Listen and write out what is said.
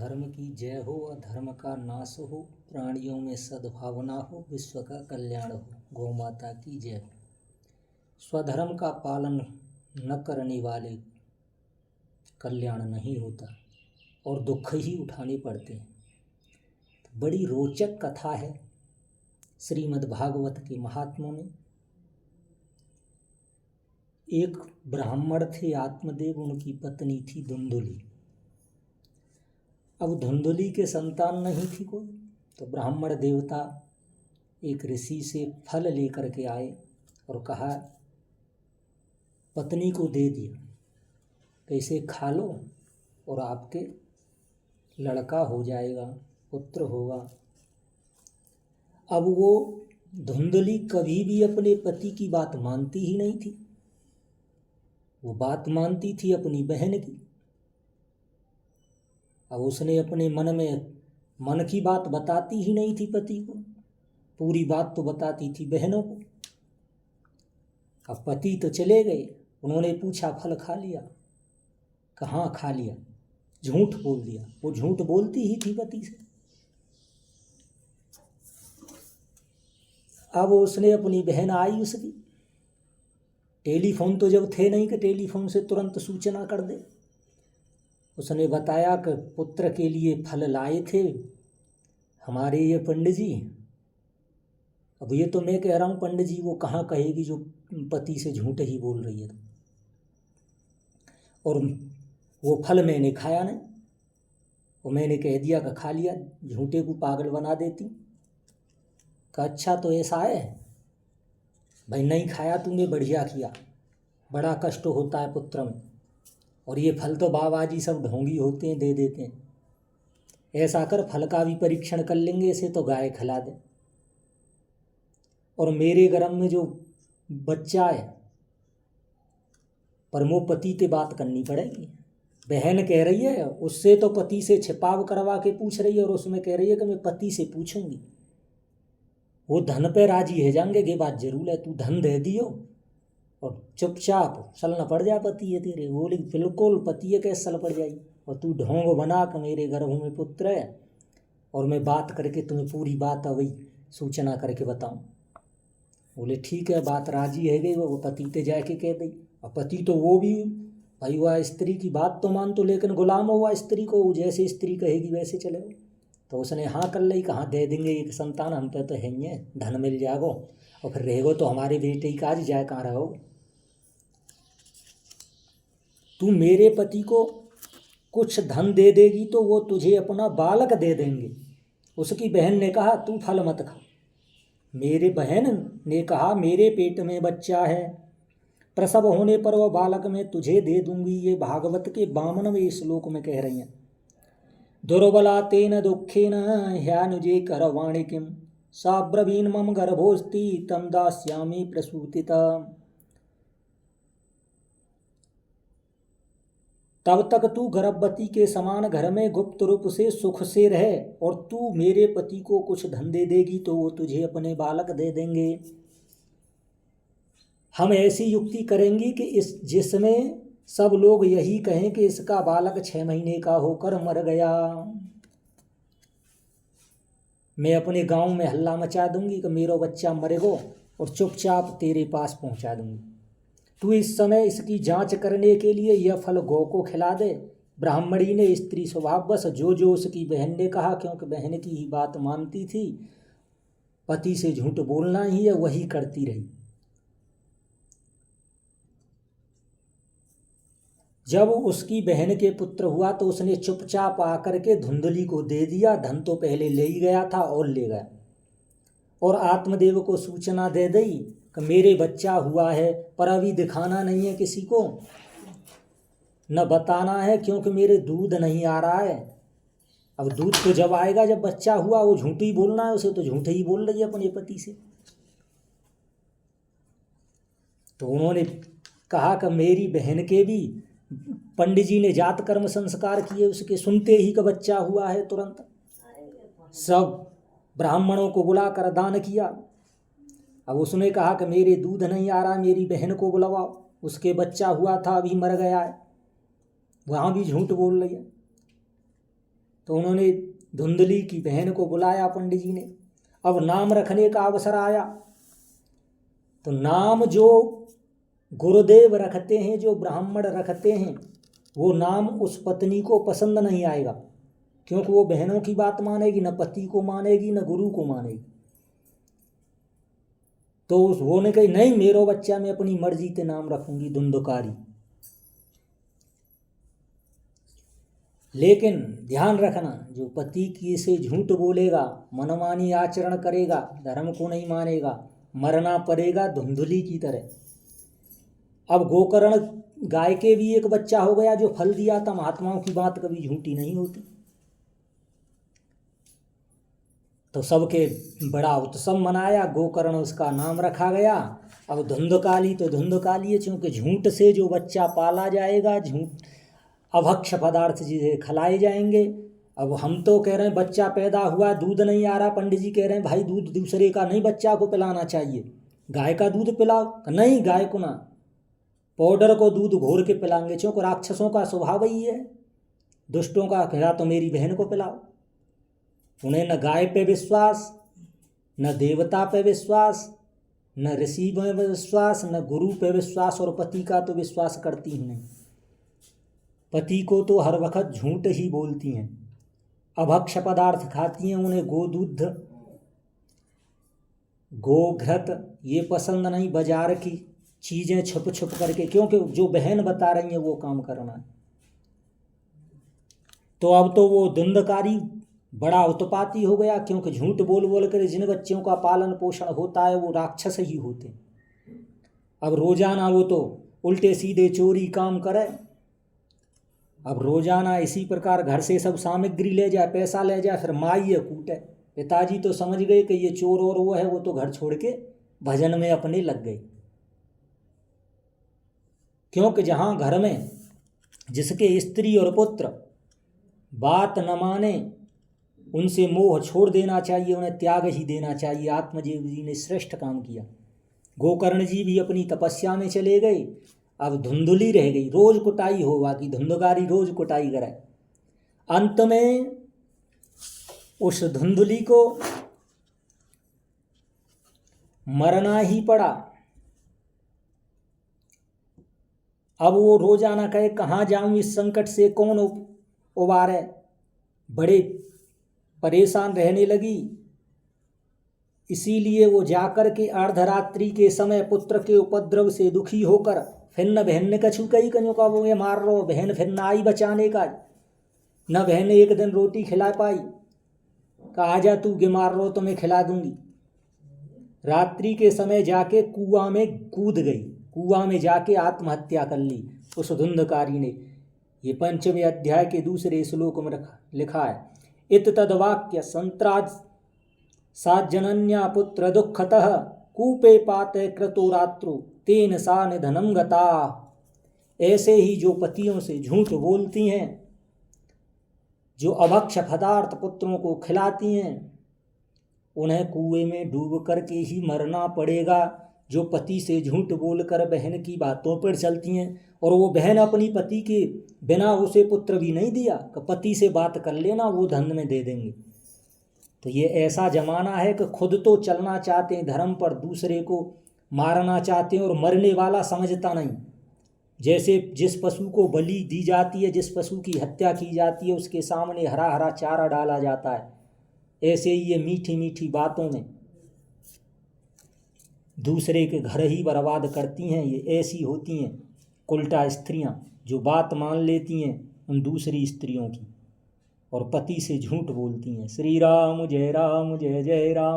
धर्म की जय हो, अधर्म का नाश हो, प्राणियों में सद्भावना हो, विश्व का कल्याण हो। गौ माता की जय हो। स्वधर्म का पालन न करने वाले कल्याण नहीं होता और दुख ही उठाने पड़ते हैं। तो बड़ी रोचक कथा है श्रीमद् भागवत के महात्म्य में। एक ब्राह्मण थे आत्मदेव, उनकी पत्नी थी धुंधुली। अब धुंधुली के संतान नहीं थी कोई, तो ब्राह्मण देवता एक ऋषि से फल लेकर के आए और कहा, पत्नी को दे दिया, कैसे खा लो और आपके लड़का हो जाएगा, पुत्र होगा। अब वो धुंधुली कभी भी अपने पति की बात मानती ही नहीं थी। वो बात मानती थी अपनी बहन की। अब उसने अपने मन की बात बताती ही नहीं थी पति को, पूरी बात तो बताती थी बहनों को। अब पति तो चले गए, उन्होंने पूछा फल खा लिया? कहाँ खा लिया, झूठ बोल दिया। वो झूठ बोलती ही थी पति से। अब उसने अपनी बहन आई उसकी, टेलीफोन तो जब थे नहीं कि टेलीफोन से तुरंत सूचना कर दे। उसने बताया कि पुत्र के लिए फल लाए थे हमारे ये पंडित जी। अब ये तो मैं कह रहा हूँ पंडित जी, वो कहाँ कहेगी जो पति से झूठ ही बोल रही है। और वो फल मैंने खाया नहीं, वो मैंने कह दिया कि खा लिया, झूठे को पागल बना देती। का अच्छा तो ऐसा है भाई, नहीं खाया तूने, बढ़िया किया, बड़ा कष्ट होता है पुत्र में, और ये फल तो बाबा जी सब ढोंगी होते हैं, दे देते हैं। ऐसा कर, फल का भी परीक्षण कर लेंगे, इसे तो गाय खिला दे, और मेरे गर्भ में जो बच्चा है पर वो पति से बात करनी पड़ेगी। बहन कह रही है, उससे तो पति से छिपाव करवा के पूछ रही है, और उसमें कह रही है कि मैं पति से पूछूंगी। वो धन पे राजी है जाएंगे, ये बात जरूर है, तू धन दे दियो और चुपचाप चलना पड़ जाए पति है तेरे। बोली बिल्कुल, पति है कैसे चल पड़ जाएगी, और तू ढोंग बना कि मेरे गर्भ में पुत्र है, और मैं बात करके तुम्हें पूरी बात अभी सूचना करके बताऊं। बोले ठीक है, बात राजी है गई। वो पति ते जाके कह दी। और पति तो वो भी भाई, वह स्त्री की बात तो मान तो, लेकिन गुलाम हुआ स्त्री को, जैसे स्त्री कहेगी वैसे चलेगा। तो उसने हाँ कर ली, कहाँ दे देंगे एक संतान, हम पे तो है ही, धन मिल जाएगो, और फिर रहेगो तो हमारे बेटे ही काज जाए, कहाँ रहो। तू मेरे पति को कुछ धन दे देगी तो वो तुझे अपना बालक दे देंगे। उसकी बहन ने कहा तू फल मत खा। मेरे बहन ने कहा मेरे पेट में बच्चा है, प्रसव होने पर वह बालक मैं तुझे दे दूंगी। ये भागवत के 52वें श्लोक में कह रही हैं। दुर्बला तेन दुखेन ह्यानुजे करवाणि किम, साब्रवीन मम गर्भोस्ति तम दास्यामि प्रसूतिता। तब तक तू गर्भवती के समान घर में गुप्त रूप से सुख से रहे, और तू मेरे पति को कुछ धन दे देगी तो वो तुझे अपने बालक दे देंगे। हम ऐसी युक्ति करेंगी कि जिसमें सब लोग यही कहें कि इसका बालक 6 महीने का होकर मर गया। मैं अपने गांव में हल्ला मचा दूंगी कि मेरा बच्चा मरेगो, और चुपचाप तेरे पास पहुंचा दूंगी। तू इस समय इसकी जांच करने के लिए यह फल गौ को खिला दे। ब्राह्मणी ने स्त्री स्वभाव बस जो जो उसकी बहन ने कहा, क्योंकि बहन की ही बात मानती थी, पति से झूठ बोलना ही है, वही करती रही। जब उसकी बहन के पुत्र हुआ तो उसने चुपचाप आकर के धुंधुली को दे दिया। धन तो पहले ले ही गया था और ले गया, और आत्मदेव को सूचना दे दी कि मेरे बच्चा हुआ है, पर अभी दिखाना नहीं है किसी को, न बताना है, क्योंकि मेरे दूध नहीं आ रहा है। अब दूध तो जब आएगा जब बच्चा हुआ। वो झूठ ही बोलना है, उसे तो झूठ ही बोल रही है अपने पति से। तो उन्होंने कहा कि मेरी बहन के भी पंडित जी ने जात कर्म संस्कार किए, उसके सुनते ही का बच्चा हुआ है, तुरंत सब ब्राह्मणों को बुलाकर दान किया। अब उसने कहा कि मेरे दूध नहीं आ रहा, मेरी बहन को बुलवाओ, उसके बच्चा हुआ था अभी मर गया है, वहाँ भी झूठ बोल रही है। तो उन्होंने धुंधली की बहन को बुलाया पंडित जी ने। अब नाम रखने का अवसर आया, तो नाम जो गुरुदेव रखते हैं, जो ब्राह्मण रखते हैं, वो नाम उस पत्नी को पसंद नहीं आएगा, क्योंकि वो बहनों की बात मानेगी, न पति को मानेगी न गुरु को मानेगी। तो वो ने कही नहीं, मेरो बच्चा मैं अपनी मर्जी से नाम रखूंगी धुंधकारी। लेकिन ध्यान रखना, जो पति की से झूठ बोलेगा, मनमानी आचरण करेगा, धर्म को नहीं मानेगा, मरना पड़ेगा धुंधली की तरह। अब गोकर्ण गाय के भी एक बच्चा हो गया जो फल दिया था। महात्माओं की बात कभी झूठी नहीं होती। तो सबके बड़ा उत्सव मनाया, गोकर्ण उसका नाम रखा गया। अब धुंधकाली तो धुंधकाली है, क्योंकि झूठ से जो बच्चा पाला जाएगा, झूठ अभक्ष पदार्थ जिसे खिलाए जाएंगे। अब हम तो कह रहे हैं बच्चा पैदा हुआ, दूध नहीं आ रहा, पंडित जी कह रहे हैं भाई दूध दूसरे का नहीं बच्चा को पिलाना चाहिए, गाय का दूध पिलाओ। नहीं, गाय को ना, पाउडर को दूध घोर के पिलाएंगे, क्योंकि राक्षसों का स्वभाव ही है, दुष्टों का। कहा तो मेरी बहन को पिलाओ। उन्हें न गाय पे विश्वास, न देवता पे विश्वास, न ऋषि पे विश्वास, न गुरु पे विश्वास, और पति का तो विश्वास करती ही नहीं। पति को तो हर वक्त झूठ ही बोलती हैं, अभक्ष पदार्थ खाती हैं। उन्हें गोदूध, गोघृत ये पसंद नहीं, बाजार की चीज़ें छुप छुप करके, क्योंकि जो बहन बता रही है वो काम करना है। तो अब तो वो धुंधकारी बड़ा उत्पाती हो गया, क्योंकि झूठ बोल बोल कर जिन बच्चों का पालन पोषण होता है वो राक्षस ही होते हैं। अब रोजाना वो तो उल्टे सीधे चोरी काम करे। अब रोजाना इसी प्रकार घर से सब सामग्री ले जाए, पैसा ले जाए, फिर माँ ये कूटे। पिताजी तो समझ गए कि ये चोर और वो है, वो तो घर छोड़ के भजन में अपने लग गए। क्योंकि जहाँ घर में जिसके स्त्री और पुत्र बात न माने, उनसे मोह छोड़ देना चाहिए, उन्हें त्याग ही देना चाहिए। आत्मजीव जी ने श्रेष्ठ काम किया। गोकर्ण जी भी अपनी तपस्या में चले गए। अब धुंधली रह गई, रोज कुटाई होगा कि धुंधकारी रोज कुटाई करे। अंत में उस धुंधली को मरना ही पड़ा। अब वो रोजाना कहे कहाँ जाऊं, इस संकट से कौन उबारे। बड़े परेशान रहने लगी। इसीलिए वो जाकर के अर्धरात्रि के समय पुत्र के उपद्रव से दुखी होकर फिर न बहन ने कछु कही, कन्यों का वो ये मार लो। बहन फिर न आई बचाने का, न बहन ने एक दिन रोटी खिला पाई। कहा जा तू गे मार लो तो मैं खिला दूंगी। रात्रि के समय जाके कुआं में कूद गई, कुआं में जाके आत्महत्या कर ली उस धुंधकारी ने। ये 5वें अध्याय के दूसरे श्लोक में लिखा है, इत तद्वाक्य संत्राज साजनन्या पुत्र दुखतः कूपे पाते क्रतो रात्रु तेन सा निधनम गता। ऐसे ही जो पतियों से झूठ बोलती हैं, जो अभक्ष पदार्थ पुत्रों को खिलाती हैं, उन्हें कुएं में डूब करके ही मरना पड़ेगा। जो पति से झूठ बोलकर बहन की बातों पर चलती हैं, और वो बहन अपनी पति के बिना उसे पुत्र भी नहीं दिया, पति से बात कर लेना वो धन में दे देंगे। तो ये ऐसा जमाना है कि खुद तो चलना चाहते हैं धर्म पर, दूसरे को मारना चाहते हैं, और मरने वाला समझता नहीं। जैसे जिस पशु को बलि दी जाती है, जिस पशु की हत्या की जाती है, उसके सामने हरा हरा चारा डाला जाता है, ऐसे ही ये मीठी मीठी बातों में दूसरे के घर ही बर्बाद करती हैं। ये ऐसी होती हैं उल्टा स्त्रियां, जो बात मान लेती हैं उन दूसरी स्त्रियों की और पति से झूठ बोलती हैं। श्री राम जय जय राम।